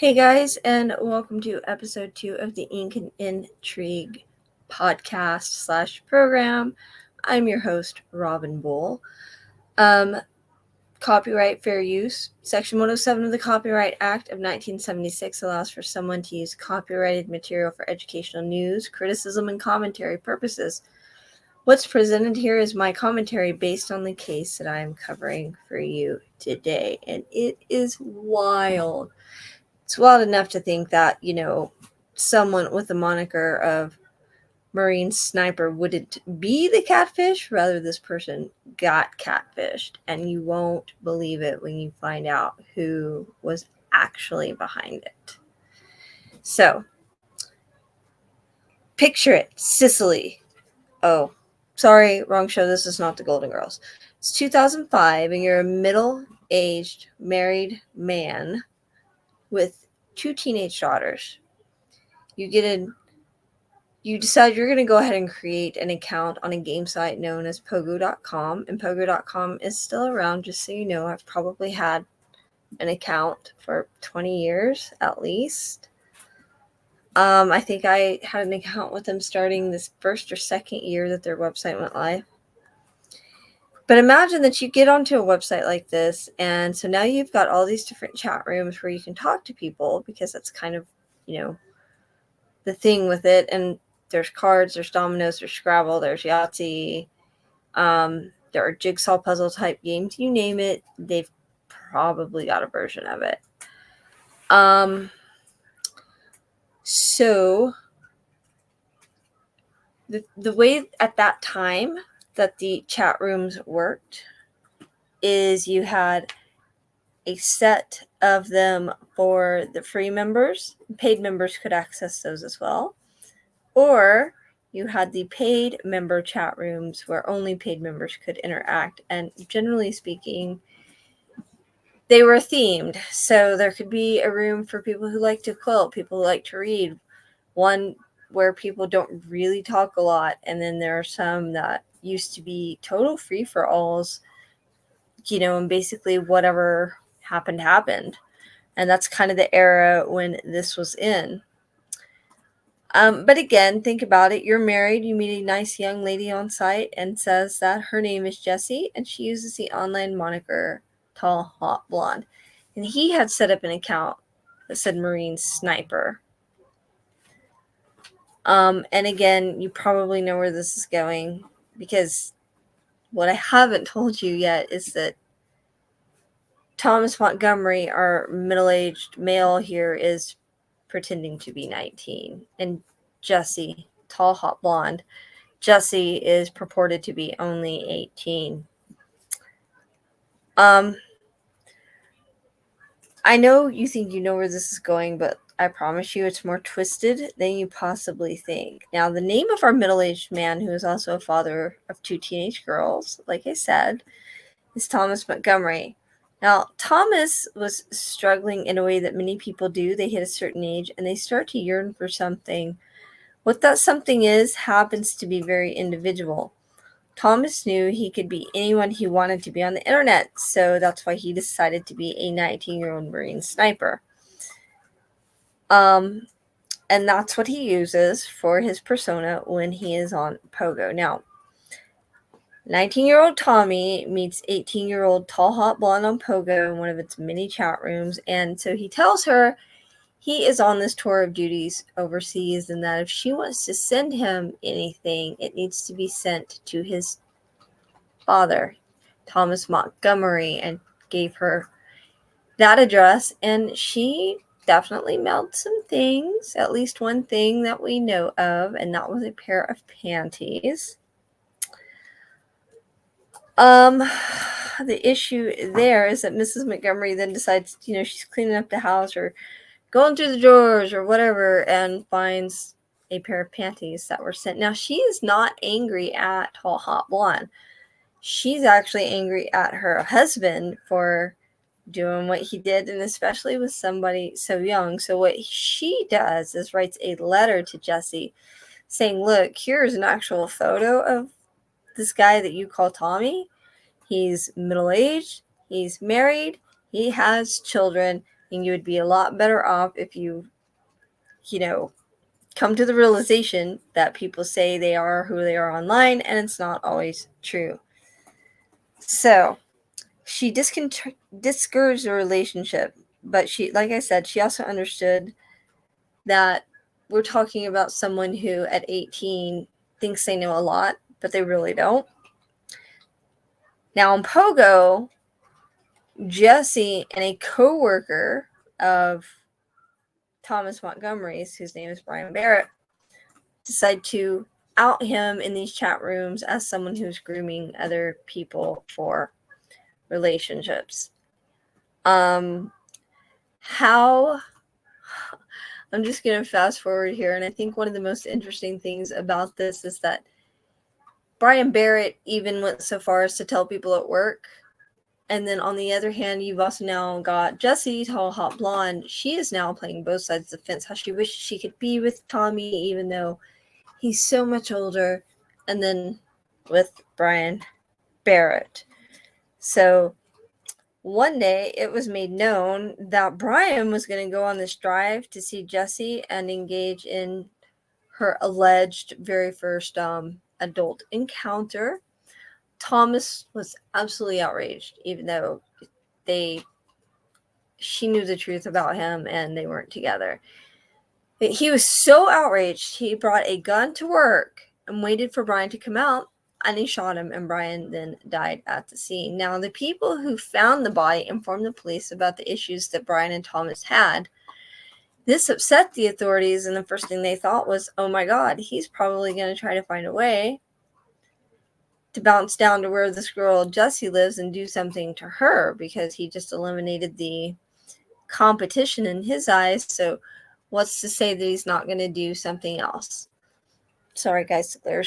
Hey guys, and welcome to episode 2 of the Ink and Intrigue podcast/program. I'm your host, Robin Bull. Copyright fair use. Section 107 of the Copyright Act of 1976 allows for someone to use copyrighted material for educational news, criticism, and commentary purposes. What's presented here is my commentary based on the case that I am covering for you today, and it is wild. It's wild enough to think that, someone with the moniker of Marine Sniper wouldn't be the catfish, rather this person got catfished, and you won't believe it when you find out who was actually behind it. So, picture it, Sicily. Oh, sorry, wrong show. This is not the Golden Girls. It's 2005, and you're a middle-aged married man with 2 teenage daughters. You decide you're going to go ahead and create an account on a game site known as pogo.com, and pogo.com is still around, just so you know. I've probably had an account for 20 years at least. I think I had an account with them starting this first or second year that their website went live. But imagine that you get onto a website like this, and so now you've got all these different chat rooms where you can talk to people, because that's kind of, the thing with it. And there's cards, there's dominoes, there's Scrabble, there's Yahtzee. There are jigsaw puzzle type games. You name it, they've probably got a version of it. So the way at that time that the chat rooms worked is you had a set of them for the free members. Paid members could access those as well. Or you had the paid member chat rooms where only paid members could interact. And generally speaking, they were themed. So there could be a room for people who like to quilt, people who like to read, one where people don't really talk a lot. And then there are some that used to be total free-for-alls, and basically whatever happened. And that's kind of the era when this was in. But again, think about it. You're married, you meet a nice young lady on site and says that her name is Jessie, and she uses the online moniker Tall Hot Blonde. And he had set up an account that said Marine Sniper. And again, you probably know where this is going, because what I haven't told you yet is that Thomas Montgomery, our middle-aged male here, is pretending to be 19. And Jessie, Tall Hot Blonde, Jessie is purported to be only 18. I know you think you know where this is going, but I promise you it's more twisted than you possibly think. Now, the name of our middle-aged man, who is also a father of 2 teenage girls, like I said, is Thomas Montgomery. Now, Thomas was struggling in a way that many people do. They hit a certain age and they start to yearn for something. What that something is happens to be very individual. Thomas knew he could be anyone he wanted to be on the internet, so that's why he decided to be a 19-year-old Marine Sniper. And that's what he uses for his persona when he is on Pogo. Now, 19-year-old Tommy meets 18-year-old Tall Hot Blonde on Pogo in one of its many chat rooms, and so he tells her he is on this tour of duties overseas, and that if she wants to send him anything, it needs to be sent to his father, Thomas Montgomery, and gave her that address. And she definitely mailed some things, at least one thing that we know of, and that was a pair of panties. The issue there is that Mrs. Montgomery then decides, she's cleaning up the house or going through the drawers or whatever, and finds a pair of panties that were sent. Now, she is not angry at Tall Hot Blonde. She's actually angry at her husband for doing what he did, and especially with somebody so young. So what she does is writes a letter to Jessie saying, look, here's an actual photo of this guy that you call Tommy. He's middle-aged, he's married, he has children. And you would be a lot better off if you come to the realization that people say they are who they are online, and it's not always true. So she discouraged the relationship, but she, like I said, she also understood that we're talking about someone who at 18 thinks they know a lot, but they really don't. Now in Pogo, Jesse and a co-worker of Thomas Montgomery's, whose name is Brian Barrett, decide to out him in these chat rooms as someone who's grooming other people for relationships. How I'm just going to fast forward here, and I think one of the most interesting things about this is that Brian Barrett even went so far as to tell people at work. And then on the other hand, you've also now got Jessie, tall, hot blonde. She is now playing both sides of the fence, how she wishes she could be with Tommy, even though he's so much older. And then with Brian Barrett. So one day it was made known that Brian was going to go on this drive to see Jessie and engage in her alleged very first adult encounter. Thomas was absolutely outraged, even though she knew the truth about him and they weren't together. But he was so outraged, he brought a gun to work and waited for Brian to come out, and he shot him, and Brian then died at the scene. Now, the people who found the body informed the police about the issues that Brian and Thomas had. This upset the authorities, and the first thing they thought was, oh my God, he's probably going to try to find a way to bounce down to where this girl Jessie lives and do something to her, because he just eliminated the competition in his eyes. So what's to say that he's not going to do something else? Sorry, guys, they're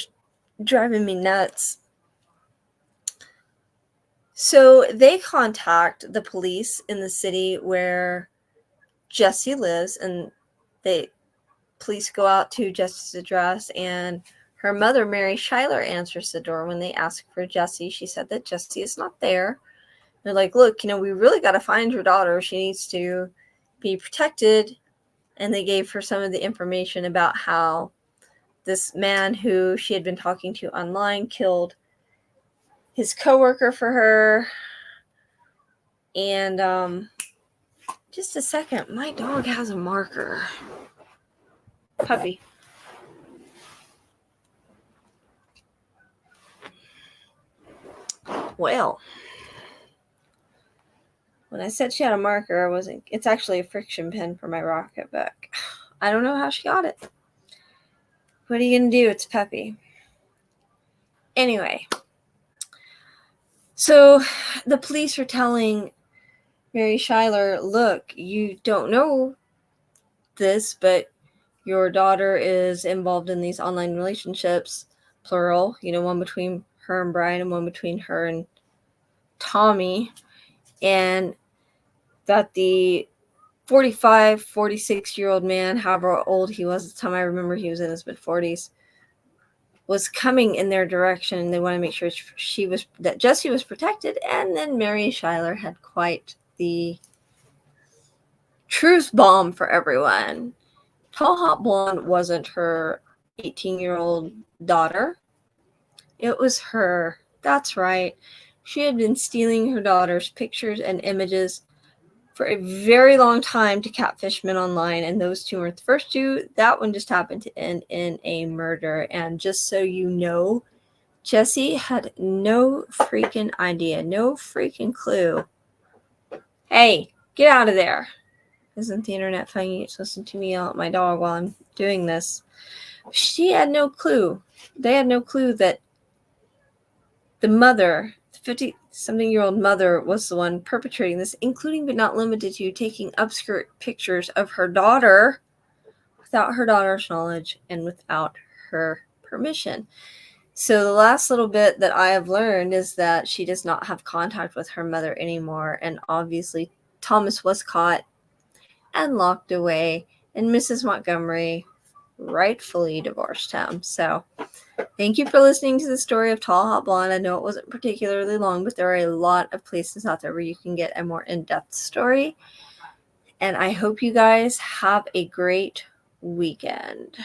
driving me nuts. So they contact the police in the city where Jessie lives, and police go out to Jessie's address, and her mother, Mary Schuyler, answers the door. When they ask for Jessie, she said that Jessie is not there. They're like, look, we really got to find your daughter. She needs to be protected. And they gave her some of the information about how this man who she had been talking to online killed his coworker for her. And just a second, my dog has a marker. Puppy. Well, when I said she had a marker, it's actually a friction pen for my rocket book. I don't know how she got it. What are you going to do? It's Peppy. Anyway, so the police are telling Mary Schuyler, look, you don't know this, but your daughter is involved in these online relationships, plural, one between her and Brian and one between her and Tommy, and that the 45, 46-year-old man, however old he was at the time, I remember he was in his mid-40s, was coming in their direction. They want to make sure that Jessie was protected. And then Mary Schuyler had quite the truth bomb for everyone. Tall Hot Blonde wasn't her 18-year-old daughter. It was her. That's right. She had been stealing her daughter's pictures and images for a very long time to catfish men online, and those two were the first two. That one just happened to end in a murder. And just so you know, Jessie had no freaking idea, no freaking clue. Hey, get out of there. Isn't the internet fine? You get to listen to me yell at my dog while I'm doing this. She had no clue. They had no clue that the mother, the 50-something-year-old mother, was the one perpetrating this, including but not limited to taking upskirt pictures of her daughter without her daughter's knowledge and without her permission. So the last little bit that I have learned is that she does not have contact with her mother anymore, and obviously Thomas was caught and locked away, and Mrs. Montgomery rightfully divorced him. So thank you for listening to the story of Tall Hot Blonde. I know it wasn't particularly long, but there are a lot of places out there where you can get a more in-depth story. And I hope you guys have a great weekend.